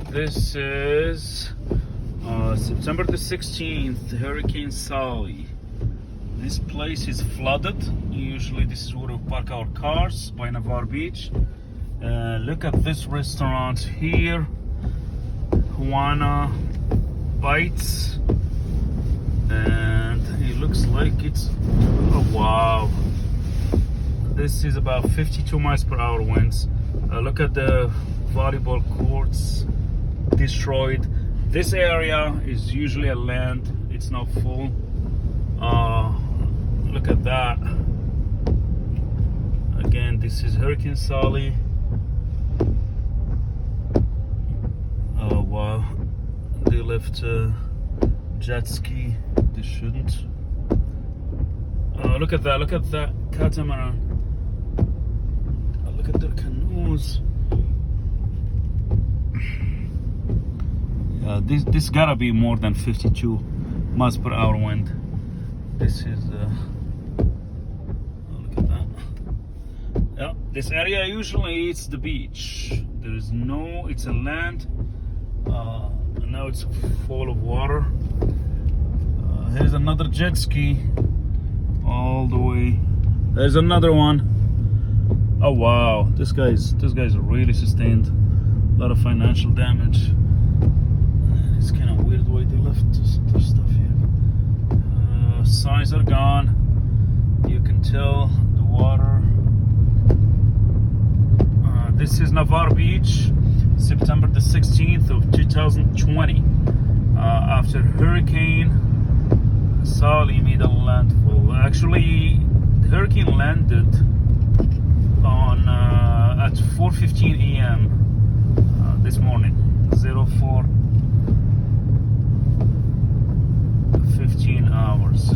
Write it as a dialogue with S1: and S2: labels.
S1: This is September the 16th, Hurricane Sally. This place is flooded. Usually this is where we park our cars, by Navarre Beach. Look at this restaurant here, Juana Bites, and it looks like it's, oh wow, this is about 52 miles per hour winds. Look at the volleyball courts destroyed. This area is usually a land, it's not full. Look at that. Again, this is Hurricane Sally. Oh wow, they left jet ski. They shouldn't. Look at that catamaran. Look at their canoes. This gotta be more than 52 miles per hour wind. This is look at that. Yeah, this area usually it's the beach. There is no, it's a land. Now it's full of water. Here's another jet ski all the way. There's another one. Oh wow, this guy's really sustained a lot of financial damage. It's kind of weird the way they left their stuff here. Signs are gone. You can tell the water. This is Navarre Beach, September the 16th of 2020. After Hurricane Sally made a landfall. Actually, the hurricane landed on at 4:15 a.m. This morning. 04:15 hours.